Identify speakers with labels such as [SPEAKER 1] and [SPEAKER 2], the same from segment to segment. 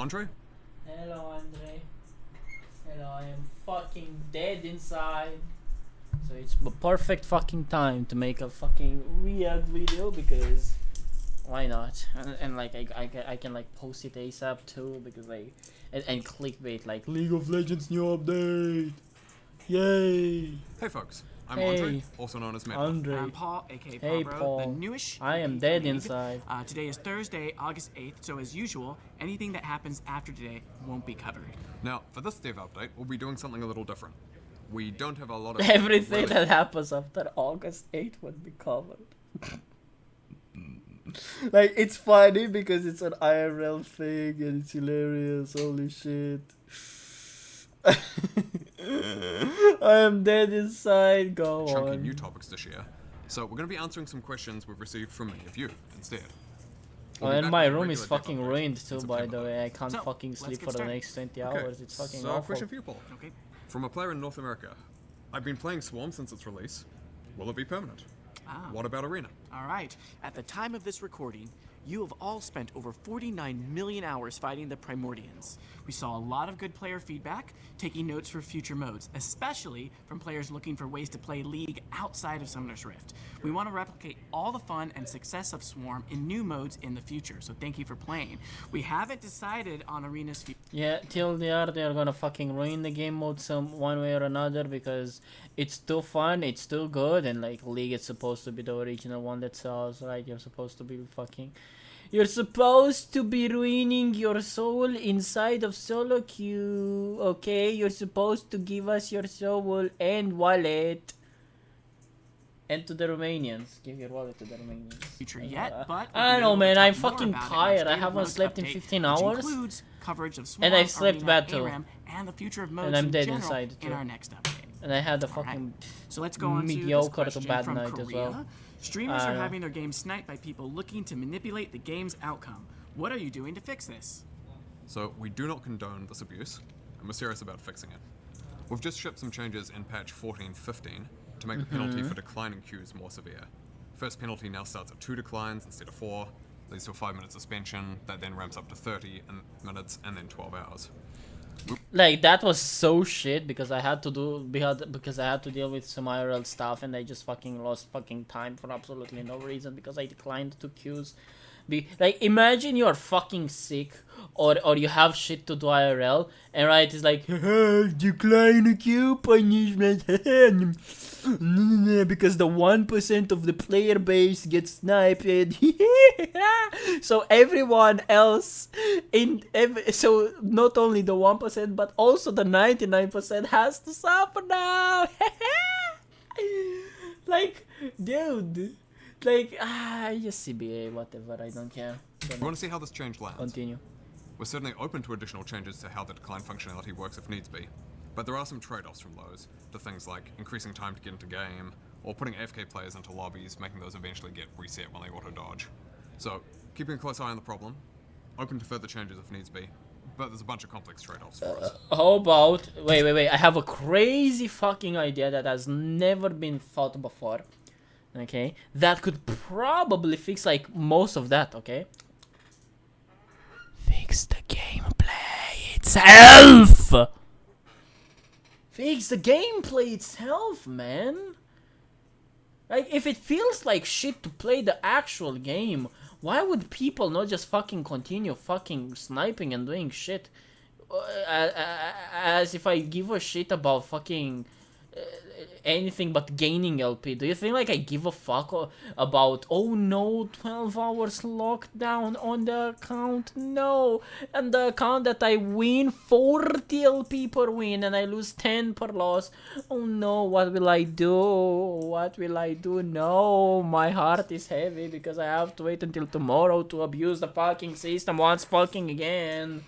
[SPEAKER 1] Andre?
[SPEAKER 2] Hello, Andre. Hello, I am fucking dead inside. So it's the perfect fucking time to make a fucking React video because why not? And like I can like post it ASAP too because like and clickbait like League of Legends new update. Yay!
[SPEAKER 1] Hey folks, I'm
[SPEAKER 2] Hey.
[SPEAKER 1] Andre, also known as Midlane.
[SPEAKER 2] Andre.
[SPEAKER 3] I'm Paul, aka
[SPEAKER 2] Hey,
[SPEAKER 3] Paul,
[SPEAKER 2] Paul.
[SPEAKER 3] the newish.
[SPEAKER 2] I am
[SPEAKER 3] EP
[SPEAKER 2] dead
[SPEAKER 3] league.
[SPEAKER 2] inside.
[SPEAKER 3] Today is Thursday, August 8th, so as usual, anything that happens after today won't be covered.
[SPEAKER 1] Now, for this dev update, we'll be doing something a little different. We don't have a lot of
[SPEAKER 2] Everything
[SPEAKER 1] really-
[SPEAKER 2] that happens after August 8th would be covered. Like, it's funny because it's an IRL thing and it's hilarious. Holy shit. I am dead inside. Go
[SPEAKER 1] chunky
[SPEAKER 2] on.
[SPEAKER 1] new topics this year. So we're going to be answering some questions we've received from many of you instead.
[SPEAKER 2] Oh,
[SPEAKER 1] We'll be
[SPEAKER 2] and
[SPEAKER 1] back
[SPEAKER 2] my
[SPEAKER 1] with a
[SPEAKER 2] room is
[SPEAKER 1] regular dev
[SPEAKER 2] fucking
[SPEAKER 1] update
[SPEAKER 2] ruined
[SPEAKER 1] in
[SPEAKER 2] too, by
[SPEAKER 1] September.
[SPEAKER 2] the way. I can't
[SPEAKER 3] So,
[SPEAKER 2] fucking
[SPEAKER 3] let's
[SPEAKER 2] sleep
[SPEAKER 3] get
[SPEAKER 2] for the
[SPEAKER 3] started.
[SPEAKER 2] next 20
[SPEAKER 1] Okay,
[SPEAKER 2] hours. It's fucking
[SPEAKER 1] so
[SPEAKER 2] awful.
[SPEAKER 1] question for you, Paul.
[SPEAKER 3] Okay.
[SPEAKER 1] From a player in North America, I've been playing Swarm since its release. Will it be permanent? What about Arena?
[SPEAKER 3] All right. At the time of this recording, you have all spent over 49 million hours fighting the Primordians. We saw a lot of good player feedback, taking notes for future modes, especially from players looking for ways to play League outside of Summoner's Rift. We want to replicate all the fun and success of Swarm in new modes in the future, so thank you for playing. We haven't decided on Arena's future.
[SPEAKER 2] Yeah, till they're gonna fucking ruin the game mode some one way or another because it's still fun, it's still good, and like League is supposed to be the original one that sells, right? You're supposed to be ruining your soul inside of solo queue, okay? You're supposed to give us your soul and wallet. And to the Romanians. Give your wallet to the Romanians.
[SPEAKER 3] Future yet, but
[SPEAKER 2] I
[SPEAKER 3] we'll
[SPEAKER 2] know,
[SPEAKER 3] be
[SPEAKER 2] man.
[SPEAKER 3] able to
[SPEAKER 2] I'm
[SPEAKER 3] talk more
[SPEAKER 2] fucking
[SPEAKER 3] about it in our
[SPEAKER 2] tired. I
[SPEAKER 3] State of
[SPEAKER 2] haven't
[SPEAKER 3] Modes
[SPEAKER 2] slept in
[SPEAKER 3] update,
[SPEAKER 2] 15
[SPEAKER 3] which
[SPEAKER 2] hours.
[SPEAKER 3] includes coverage of Swarm,
[SPEAKER 2] And I slept
[SPEAKER 3] Arena,
[SPEAKER 2] bad too.
[SPEAKER 3] ARAM, and the future of modes
[SPEAKER 2] And I'm
[SPEAKER 3] in
[SPEAKER 2] dead
[SPEAKER 3] general
[SPEAKER 2] inside
[SPEAKER 3] in
[SPEAKER 2] too.
[SPEAKER 3] our next update.
[SPEAKER 2] And I had a
[SPEAKER 3] All right.
[SPEAKER 2] fucking
[SPEAKER 3] So let's go on to
[SPEAKER 2] mediocre
[SPEAKER 3] this question
[SPEAKER 2] to bad
[SPEAKER 3] from
[SPEAKER 2] night
[SPEAKER 3] Korea.
[SPEAKER 2] as well.
[SPEAKER 3] Streamers are having their games sniped by people looking to manipulate the game's outcome. What are you doing to fix this?
[SPEAKER 1] So we do not condone this abuse, and we're serious about fixing it. We've just shipped some changes in patch 14.15 to make the penalty for declining queues more severe. First penalty now starts at 2 declines instead of 4, leads to a 5-minute suspension, that then ramps up to 30 minutes and then 12 hours.
[SPEAKER 2] like that was so shit because I had to deal with some IRL stuff and I just fucking lost fucking time for absolutely no reason because I declined 2 queues. Like imagine you're fucking sick or you have shit to do IRL and right it's like decline a queue punishment because the 1% of the player base gets sniped. So everyone else so not only the 1% but also the 99% has to suffer now. Like dude, like just CBA, whatever, I don't care.
[SPEAKER 1] We want to see how this change lands.
[SPEAKER 2] Continue.
[SPEAKER 1] We're certainly open to additional changes to how the decline functionality works if needs be, but there are some trade-offs from those to things like increasing time to get into game, or putting AFK players into lobbies, making those eventually get reset when they auto-dodge. So, keeping a close eye on the problem, open to further changes if needs be, but there's a bunch of complex trade-offs for us.
[SPEAKER 2] How about wait, I have a crazy fucking idea that has never been thought before. Okay, that could probably fix like most of that. Okay, fix the gameplay itself. Fix the gameplay itself, man. Like if it feels like shit to play the actual game, why would people not just fucking continue fucking sniping and doing shit? As if I give a shit about fucking anything but gaining LP. Do you think like I give a fuck about, oh no, 12 hours lockdown on the account? No, and the account that I win 40 LP per win and I lose 10 per loss. Oh no, what will I do? What will I do? No, my heart is heavy because I have to wait until tomorrow to abuse the fucking system once fucking again.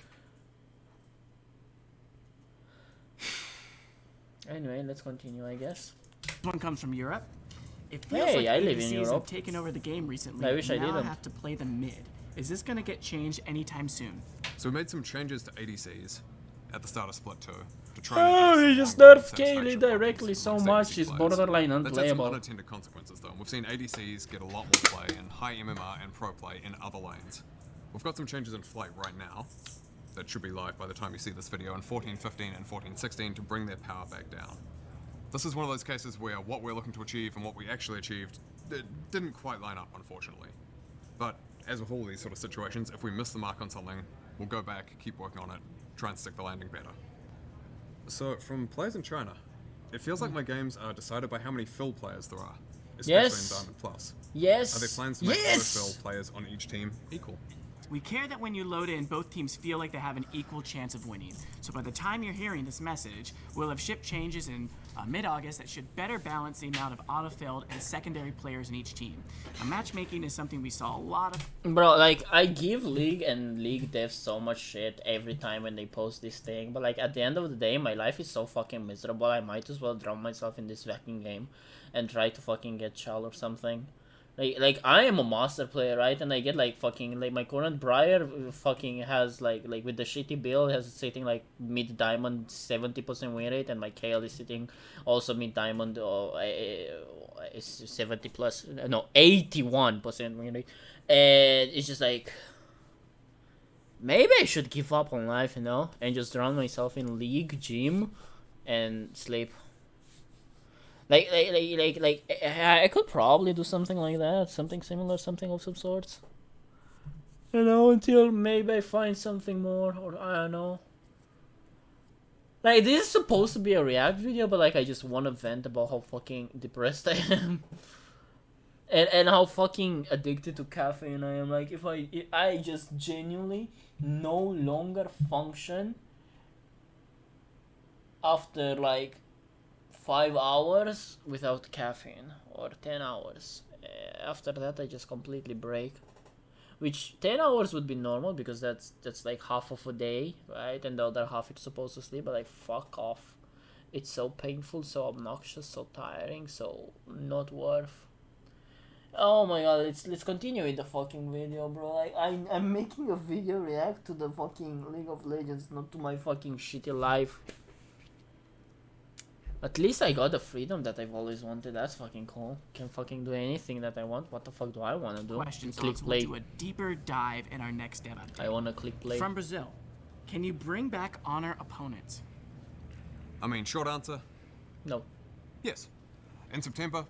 [SPEAKER 2] Anyway, let's continue, I guess.
[SPEAKER 3] This one comes from Europe. It feels
[SPEAKER 2] Hey,
[SPEAKER 3] like
[SPEAKER 2] I live in
[SPEAKER 3] ADCs
[SPEAKER 2] Europe.
[SPEAKER 3] have taken over the game recently.
[SPEAKER 2] I wish I
[SPEAKER 3] now
[SPEAKER 2] didn't.
[SPEAKER 3] have to play the mid. Is this going to get changed anytime soon?
[SPEAKER 1] So we made some changes to ADCs at the start of Split 2 to try
[SPEAKER 2] Oh,
[SPEAKER 1] and
[SPEAKER 2] he
[SPEAKER 1] address
[SPEAKER 2] just
[SPEAKER 1] the ongoing
[SPEAKER 2] nerfed Kayle
[SPEAKER 1] satisfaction
[SPEAKER 2] directly
[SPEAKER 1] problems
[SPEAKER 2] so
[SPEAKER 1] amongst
[SPEAKER 2] much,
[SPEAKER 1] ADC
[SPEAKER 2] she's
[SPEAKER 1] players.
[SPEAKER 2] borderline
[SPEAKER 1] That's had some
[SPEAKER 2] unplayable.
[SPEAKER 1] unintended consequences though. We've seen ADCs get a lot more play and high MMR and pro play in other lanes. We've got some changes in flight right now that that should be live by the time you see this video in 14.15 and 14.16 to bring their power back down. This is one of those cases where what we're looking to achieve and what we actually achieved didn't quite line up, unfortunately. But as with all these sort of situations, if we miss the mark on something, we'll go back, keep working on it, try and stick the landing better. So, from players in China, it feels like my games are decided by how many fill players there are, especially in Diamond Plus.
[SPEAKER 2] Yes.
[SPEAKER 1] Are there plans to make auto-fill players on each team equal?
[SPEAKER 3] We care that when you load in, both teams feel like they have an equal chance of winning. So by the time you're hearing this message, we'll have shipped changes in mid-August that should better balance the amount of auto-filled and secondary players in each team. Now, matchmaking is something we saw a lot of.
[SPEAKER 2] Bro, like, I give League and League devs so much shit every time when they post this thing, but like, at the end of the day, my life is so fucking miserable, I might as well drown myself in this fucking game and try to fucking get Chal or something. Like I am a master player, right? And I get like fucking like my current Briar fucking has like with the shitty build has sitting like mid diamond 70% win rate, and my Kayle is sitting also mid diamond 70 plus no 81% win rate, and it's just like maybe I should give up on life, you know, and just drown myself in League, gym, and sleep. Like, I could probably do something like that, something similar, something of some sorts. You know, until maybe I find something more, or I don't know. Like, this is supposed to be a react video, but like, I just want to vent about how fucking depressed I am. and how fucking addicted to caffeine I am. Like, if I just genuinely no longer function after like 5 hours without caffeine, or 10 hours. After that I just completely break, which 10 hours would be normal because that's like half of a day, right? And the other half it's supposed to sleep, but like fuck off. It's so painful, so obnoxious, so tiring, so not worth. Oh my god, let's continue with the fucking video, bro. Like I'm making a video react to the fucking League of Legends, not to my fucking shitty life. At least I got the freedom that I've always wanted. That's fucking cool. Can fucking do anything that I want. What the fuck do I want to do?
[SPEAKER 3] Questions
[SPEAKER 2] Click
[SPEAKER 3] on,
[SPEAKER 2] play.
[SPEAKER 3] we'll do a deeper dive in our next dev update.
[SPEAKER 2] I want to click play.
[SPEAKER 3] From Brazil, can you bring back honor opponents?
[SPEAKER 1] I mean, short answer,
[SPEAKER 2] No.
[SPEAKER 1] yes. In September,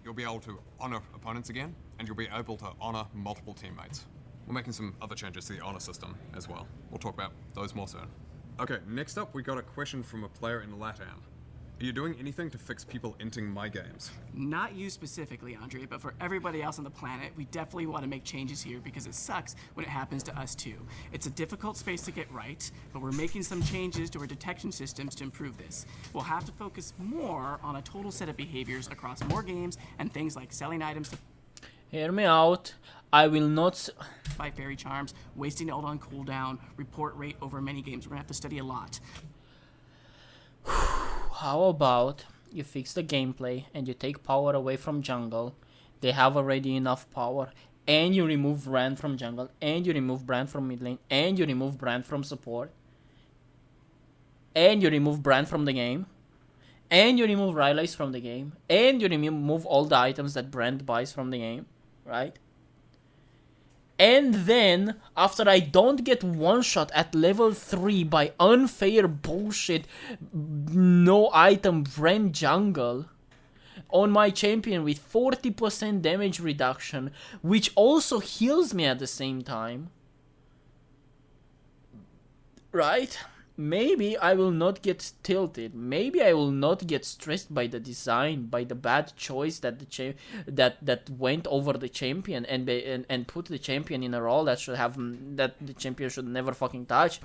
[SPEAKER 1] you'll be able to honor opponents again, and you'll be able to honor multiple teammates. We're making some other changes to the honor system as well. We'll talk about those more soon. Okay, next up we got a question from a player in LATAM. Are you doing anything to fix people inting my games?
[SPEAKER 3] Not you specifically, Andre, but for everybody else on the planet, we definitely want to make changes here because it sucks when it happens to us too. It's a difficult space to get right, but we're making some changes to our detection systems to improve this. We'll have to focus more on a total set of behaviors across more games and things like selling items to
[SPEAKER 2] Hear me out. I will not...
[SPEAKER 3] buy fairy charms, wasting ult on cooldown, report rate over many games. We're gonna have to study a lot.
[SPEAKER 2] How about you fix the gameplay and you take power away from jungle? They have already enough power. And you remove Brand from jungle. And you remove Brand from mid lane. And you remove Brand from support. And you remove Brand from the game. And you remove Rylai's from the game. And you remove all the items that Brand buys from the game. Right? And then, after I don't get one shot at level 3 by unfair bullshit, no item Brand jungle on my champion with 40% damage reduction, which also heals me at the same time, right? Maybe I will not get tilted. Maybe I will not get stressed by the design, by the bad choice that the that went over the champion and put the champion in a role that the champion should never fucking touch,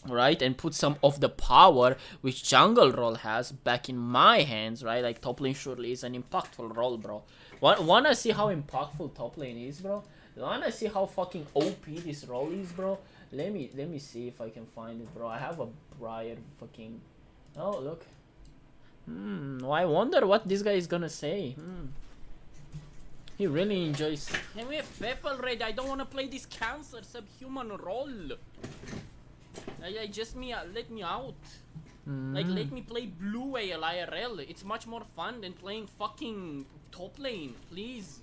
[SPEAKER 2] right? And put some of the power which jungle role has back in my hands, right? Like top lane surely is an impactful role, bro. Wanna see how impactful top lane is, bro? Wanna see how fucking OP this role is, bro? Let me see if I can find it, bro. I have a Briar fucking... Oh, look. I wonder what this guy is gonna say. He really enjoys... Can we have Fef already? I don't wanna play this cancer subhuman role. Just let me out. Like, let me play Blue Whale IRL. It's much more fun than playing fucking top lane, please.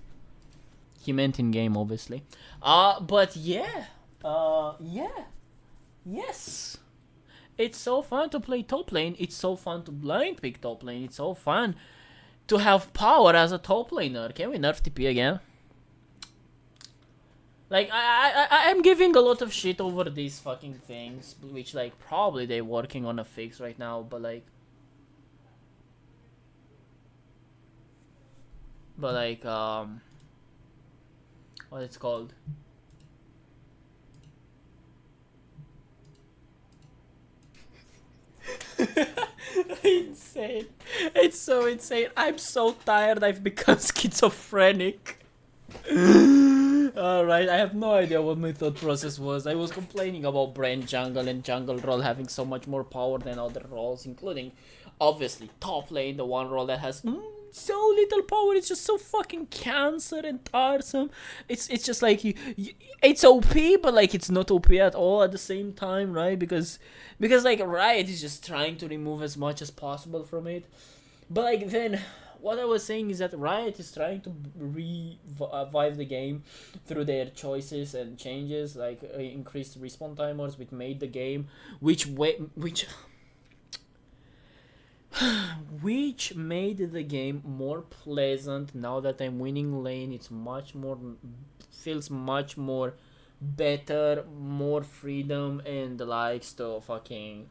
[SPEAKER 2] He meant in game, obviously. But yeah. Yeah. Yes. It's so fun to play top lane. It's so fun to blind pick top lane. It's so fun to have power as a top laner. Can we nerf TP again? Like, I'm giving a lot of shit over these fucking things, which, like, probably they're working on a fix right now, but, like... what it's called? Insane. It's so insane. I'm so tired. I've become schizophrenic. Alright, I have no idea what my thought process was. I was complaining about Brand Jungle and Jungle role having so much more power than other roles, including, obviously, top lane, the one role that has so little power. It's just so fucking cancer and tiresome. It's just like, it's OP, but like it's not OP at all at the same time, right? Because like Riot is just trying to remove as much as possible from it. But like then... what I was saying is that Riot is trying to revive the game through their choices and changes, like increased respawn timers, which made the game, which made the game more pleasant. Now that I'm winning lane, it's much more, feels much more better, more freedom, and the likes to fucking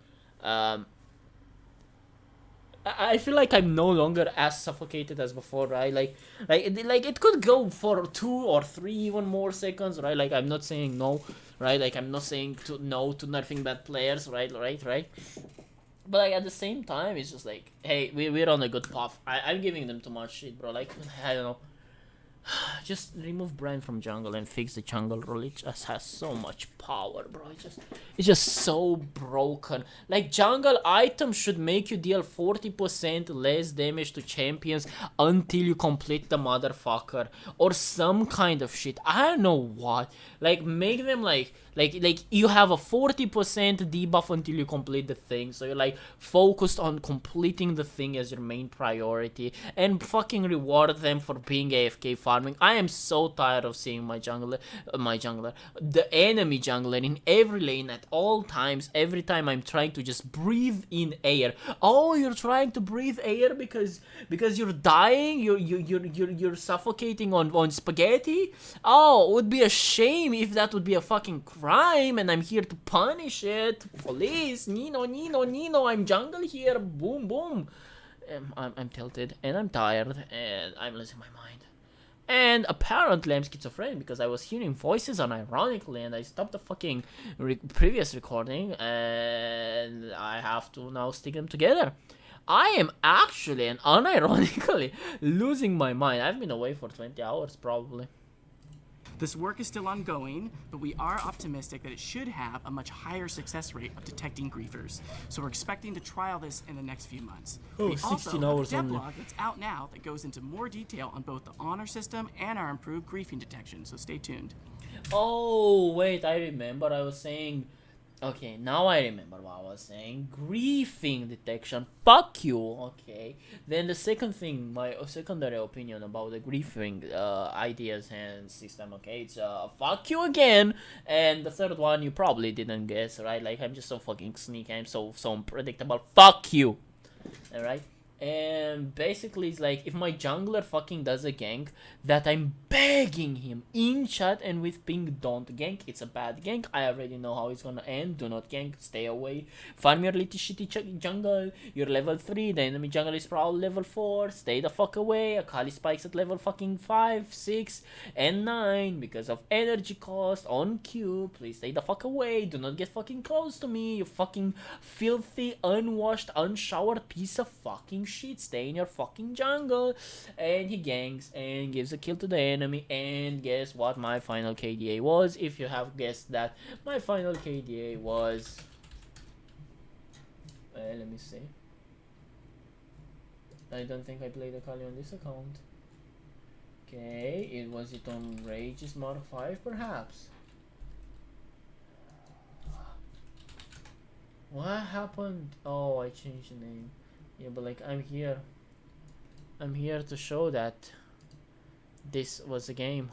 [SPEAKER 2] I feel like I'm no longer as suffocated as before, right? Like it could go for 2 or 3 even more seconds, right? Like I'm not saying no, right? Like I'm not saying no to nerfing bad players, right? But like at the same time, it's just like, hey, we're on a good path. I'm giving them too much shit, bro. Like I don't know. Just remove Brand from jungle and fix the jungle role. It just has so much power, bro. It's just so broken. Like jungle items should make you deal 40% less damage to champions until you complete the motherfucker, or some kind of shit. I don't know what. Like make them like you have a 40% debuff until you complete the thing. So you're like focused on completing the thing as your main priority, and fucking reward them for being AFK farming. I am so tired of seeing my jungler, the enemy jungler in every lane at all times. Every time I'm trying to just breathe in air. Oh, you're trying to breathe air because you're dying. You're suffocating on spaghetti. Oh, it would be a shame if that would be a fucking crime, and I'm here to punish it. Police, Nino, I'm jungle here. Boom, boom. I'm tilted, and I'm tired, and I'm losing my mind. And apparently I'm schizophrenic because I was hearing voices unironically, and I stopped the fucking previous recording, and I have to now stick them together. I am actually and unironically losing my mind. I've been away for 20 hours probably.
[SPEAKER 3] This work is still ongoing, but we are optimistic that it should have a much higher success rate of detecting griefers. So we're expecting to trial this in the next few months.
[SPEAKER 2] Oh,
[SPEAKER 3] we
[SPEAKER 2] 16
[SPEAKER 3] also
[SPEAKER 2] hours
[SPEAKER 3] have a
[SPEAKER 2] only.
[SPEAKER 3] devlog that's out now that goes into more detail on both the honor system and our improved griefing detection, so stay tuned.
[SPEAKER 2] Oh, wait, I remember I was saying... Okay, now I remember what I was saying. Griefing detection. Fuck you. Okay. Then the second thing, my secondary opinion about the griefing ideas and system. Okay, it's fuck you again. And the third one you probably didn't guess, right? Like I'm just so fucking sneaky. I'm so unpredictable. Fuck you. All right. And basically it's like if my jungler fucking does a gank that I'm begging him in chat and with ping, don't gank, it's a bad gank, I already know how it's gonna end. Do not gank, stay away, farm your little shitty jungle, you're level 3, the enemy jungle is probably level 4, stay the fuck away. Akali spikes at level fucking 5, 6 and 9 because of energy cost on Q. Please stay the fuck away, do not get fucking close to me, you fucking filthy, unwashed, unshowered piece of fucking shit. Stay in your fucking jungle. And he ganks and gives a kill to the enemy, and guess what my final KDA was? If you have guessed that, my final KDA was let me see. I don't think I played Akali on this account. Okay, it was it on Rage's Mark 5 perhaps? What happened? Oh, I changed the name. Yeah, but like I'm here to show that this was a game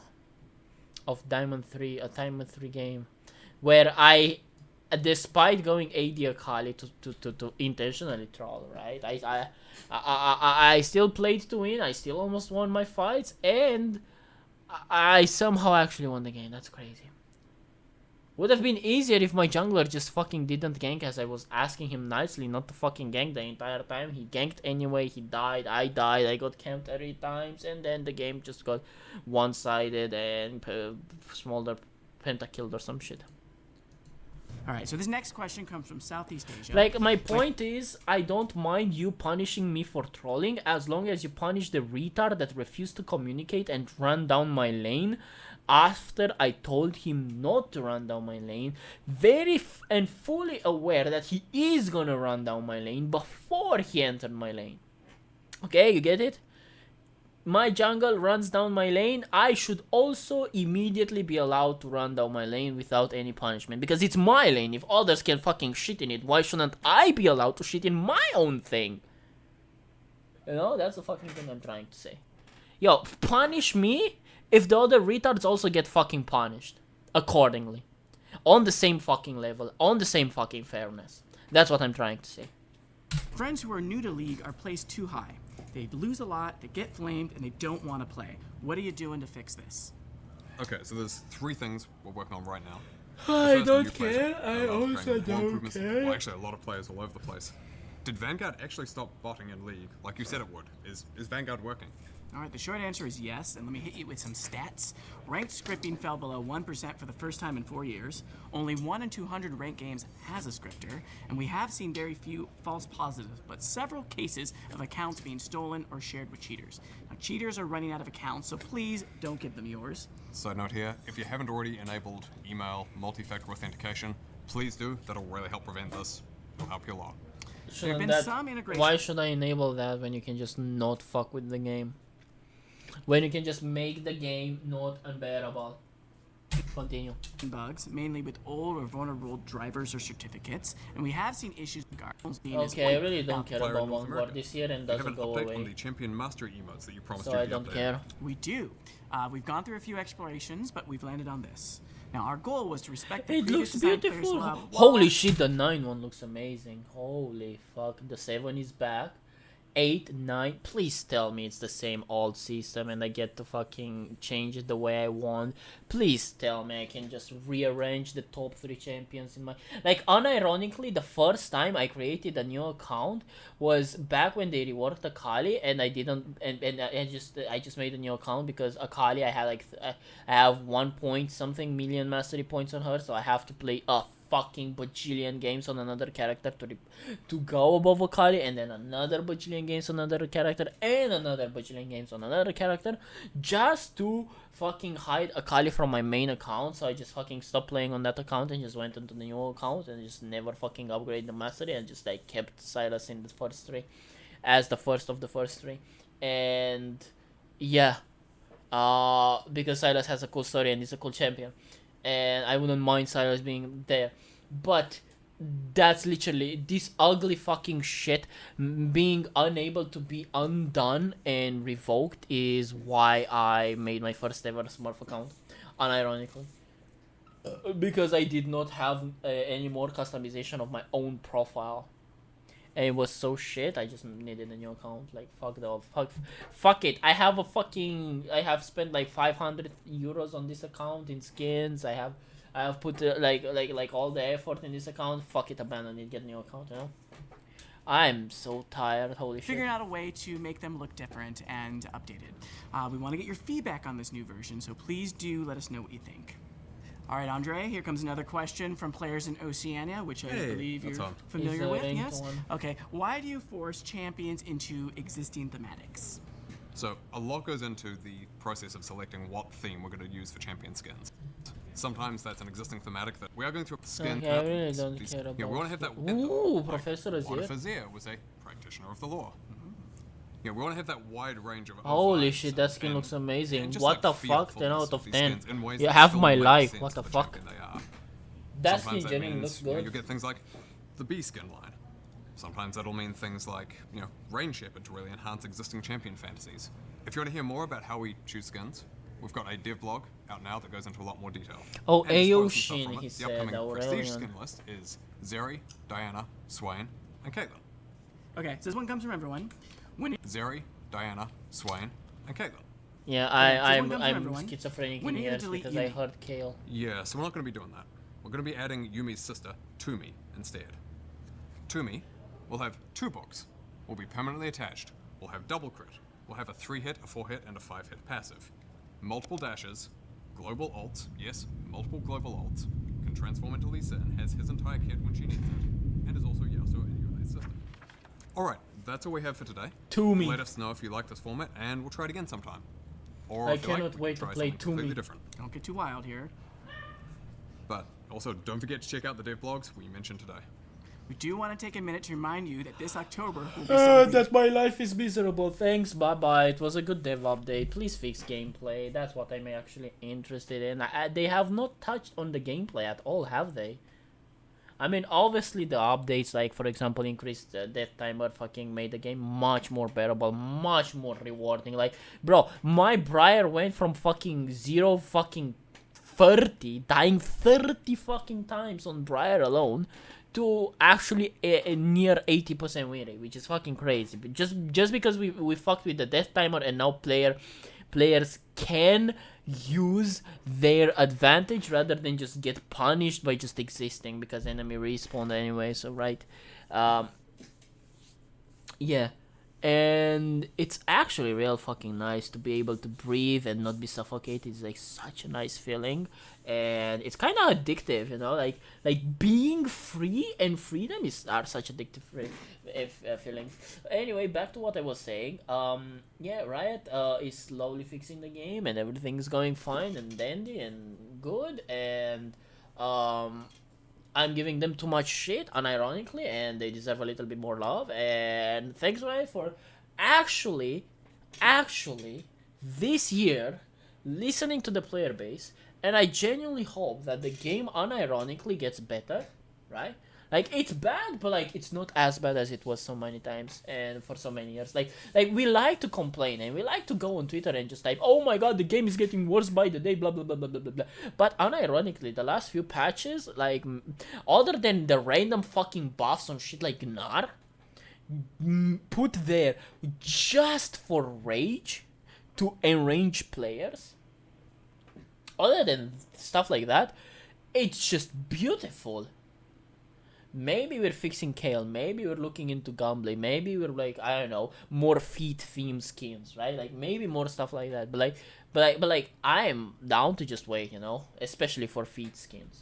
[SPEAKER 2] of Diamond 3, a Diamond 3 game where I despite going AD Akali to intentionally troll, right? I still played to win. I still almost won my fights, and I somehow actually won the game. That's crazy. Would have been easier if my jungler just fucking didn't gank as I was asking him nicely not to fucking gank the entire time. He ganked anyway, he died, I got camped 3 times, and then the game just got one-sided and Smolder pentakilled or some shit.
[SPEAKER 3] Alright, so this next question comes from Southeast Asia.
[SPEAKER 2] Like, my point is, I don't mind you punishing me for trolling as long as you punish the retard that refused to communicate and run down my lane after I told him not to run down my lane, and fully aware that he is gonna run down my lane before he entered my lane. Okay, you get it? My jungle runs down my lane, I should also immediately be allowed to run down my lane without any punishment, because it's my lane. If others can fucking shit in it, why shouldn't I be allowed to shit in my own thing? You know, that's the fucking thing I'm trying to say. Yo, punish me if the other retards also get fucking punished accordingly, on the same fucking level, on the same fucking fairness. That's what I'm trying to say.
[SPEAKER 3] Friends who are new to League are placed too high. They lose a lot, they get flamed, and they don't want to play. What are you doing to fix this?
[SPEAKER 1] Okay, so there's 3 things we're working on right now.
[SPEAKER 2] I don't care, I also don't care.
[SPEAKER 1] Well, actually, a lot of players all over the place. Did Vanguard actually stop botting in League, like you said it would? Is Vanguard working?
[SPEAKER 3] Alright, the short answer is yes, and let me hit you with some stats. Ranked scripting fell below 1% for the first time in 4 years. Only 1 in 200 ranked games has a scripter, and we have seen very few false positives, but several cases of accounts being stolen or shared with cheaters. Now, cheaters are running out of accounts, so please don't give them yours.
[SPEAKER 1] Side note here, if you haven't already enabled email multi-factor authentication, please do. That'll really help prevent this. It'll help you a lot.
[SPEAKER 3] There have been some integration.
[SPEAKER 2] Why should I enable that when you can just not fuck with the game? When you can just make the game not unbearable. Continue.
[SPEAKER 3] Bugs, mainly with old or vulnerable drivers or certificates, and we have seen issues with guards being
[SPEAKER 2] Okay, I really don't care
[SPEAKER 1] Player in
[SPEAKER 2] about
[SPEAKER 1] North
[SPEAKER 2] Vanguard this year, and doesn't go
[SPEAKER 1] update on the
[SPEAKER 2] away.
[SPEAKER 1] champion mastery emotes that you promised
[SPEAKER 2] So
[SPEAKER 1] you'd
[SPEAKER 2] I
[SPEAKER 1] be
[SPEAKER 2] don't
[SPEAKER 1] updating.
[SPEAKER 2] care.
[SPEAKER 3] We do. We've gone through a few explorations, but we've landed on this. Now, our goal was to respect the
[SPEAKER 2] It
[SPEAKER 3] previous
[SPEAKER 2] looks
[SPEAKER 3] design players'
[SPEAKER 2] beautiful.
[SPEAKER 3] love.
[SPEAKER 2] Holy shit, the 9 one looks amazing. Holy fuck, the 7 is back. 8, 9, please tell me it's the same old system and I get to fucking change it the way I want. Please tell me I can just rearrange the top 3 champions in my... Like, unironically, the first time I created a new account was back when they reworked Akali, and I didn't... And I just made a new account because Akali, I had like... I have 1 point something million mastery points on her, so I have to play a fucking bajillion games on another character to go above Akali, and then another bajillion games on another character, and another bajillion games on another character, just to fucking hide Akali from my main account. So I just fucking stopped playing on that account and just went into the new account and just never fucking upgraded the mastery, and just like kept Sylas in the first 3 as the first of the first 3. And yeah, because Sylas has a cool story and he's a cool champion, and I wouldn't mind Sylas being there. But that's literally this ugly fucking shit being unable to be undone and revoked is why I made my first ever Smurf account, unironically. Because I did not have any more customization of my own profile. And it was so shit, I just needed a new account. Like, fuck it. I have spent like 500 euros on this account in skins. I have put like all the effort in this account. Fuck it, abandon it, get a new account, you know? I'm so tired, holy shit.
[SPEAKER 3] Figuring out a way to make them look different and updated. We want to get your feedback on this new version, so please do let us know what you think. All right, Andre, here comes another question from players in Oceania, which I believe you're familiar with. Yes? Okay, why do you force champions into existing thematics?
[SPEAKER 1] So, a lot goes into the process of selecting what theme we're going to use for champion skins. Sometimes that's an existing thematic that we are going through skin.
[SPEAKER 2] Okay, I really don't care about.
[SPEAKER 1] Yeah, we want to have that.
[SPEAKER 2] Ooh, Professor Azir.
[SPEAKER 1] Azir was a practitioner of the law. Yeah, we want to have that wide range of.
[SPEAKER 2] Holy shit, that skin looks amazing. What the fuck? 10 out of 10.
[SPEAKER 1] You
[SPEAKER 2] You have my life. What the fuck? That skin genuinely looks good.
[SPEAKER 1] You get things like the B skin line. Sometimes that'll mean things like, Rain Shepherd to really enhance existing champion fantasies. If you want to hear more about how we choose skins, we've got a dev blog out now that goes into a lot more detail.
[SPEAKER 2] Oh,
[SPEAKER 1] And to spoil some stuff
[SPEAKER 2] Aoshin,
[SPEAKER 1] from it,
[SPEAKER 2] he
[SPEAKER 1] the
[SPEAKER 2] said,
[SPEAKER 1] upcoming Prestige
[SPEAKER 2] Aurelian.
[SPEAKER 1] skin list is Zeri, Diana, Swain, and Kayle.
[SPEAKER 3] Okay, so this one comes from everyone. When
[SPEAKER 1] Zeri, Diana, Swain, and Kayle.
[SPEAKER 2] Yeah,
[SPEAKER 3] so one comes from
[SPEAKER 2] I'm
[SPEAKER 3] everyone.
[SPEAKER 2] schizophrenic
[SPEAKER 3] When
[SPEAKER 2] in
[SPEAKER 3] are you gonna
[SPEAKER 2] ears
[SPEAKER 3] delete
[SPEAKER 2] because I
[SPEAKER 3] Yumi?
[SPEAKER 2] heard Kayle.
[SPEAKER 1] Yeah, so we're not going to be doing that. We're going to be adding Yumi's sister, Tumi, instead. Tumi will have 2 books, will be permanently attached, will have double crit, will have a 3-hit, a 4-hit, and a 5-hit passive. Multiple dashes, global ults, yes, multiple global ults, can transform into Lisa and has his entire kit when she needs it, and is also Yasuo and Yumi's sister. Alright, that's all we have for today.
[SPEAKER 2] Tumi.
[SPEAKER 1] Let us know if you like this format, and we'll try it again sometime. Or
[SPEAKER 2] I
[SPEAKER 1] if you like,
[SPEAKER 2] cannot
[SPEAKER 1] we can
[SPEAKER 2] wait to
[SPEAKER 1] try
[SPEAKER 2] play
[SPEAKER 1] something completely
[SPEAKER 2] Tumi.
[SPEAKER 1] different.
[SPEAKER 3] Don't get too wild here.
[SPEAKER 1] But also, don't forget to check out the dev blogs we mentioned today.
[SPEAKER 3] We do want to take a minute to remind you that this October will be celebrating
[SPEAKER 2] That my life is miserable. Thanks, bye bye. It was a good dev update. Please fix gameplay. That's what I'm actually interested in. They have not touched on the gameplay at all, have they? I mean, obviously the updates, like for example, increased death timer, fucking made the game much more bearable, much more rewarding. Like, bro, my Briar went from fucking 0 fucking 30, dying 30 fucking times on Briar alone, to actually a near 80% win rate, which is fucking crazy. But just because we fucked with the death timer and now players can use their advantage rather than just get punished by just existing because enemy respawn anyway. So right, yeah. And it's actually real fucking nice to be able to breathe and not be suffocated. It's like such a nice feeling, and it's kind of addictive, you know. Like being free and freedom are such addictive feelings. Anyway, back to what I was saying. Yeah, Riot is slowly fixing the game, and everything's going fine and dandy and good. And I'm giving them too much shit, unironically, and they deserve a little bit more love. And thanks, Riot, for actually, this year, listening to the player base. And I genuinely hope that the game, unironically, gets better, right? Like, it's bad, but, like, it's not as bad as it was so many times and for so many years. Like we like to complain and we like to go on Twitter and just type, oh my god, the game is getting worse by the day, blah, blah, blah, blah, blah, blah. But unironically, the last few patches, like, other than the random fucking buffs on shit like Gnar, put there just for rage to enrage players, other than stuff like that, it's just beautiful. Maybe we're fixing Kayle, maybe we're looking into Gumbley, maybe we're like, I don't know, more feet theme skins, right? Like maybe more stuff like that. But like I'm down to just wait, you know, especially for feet skins.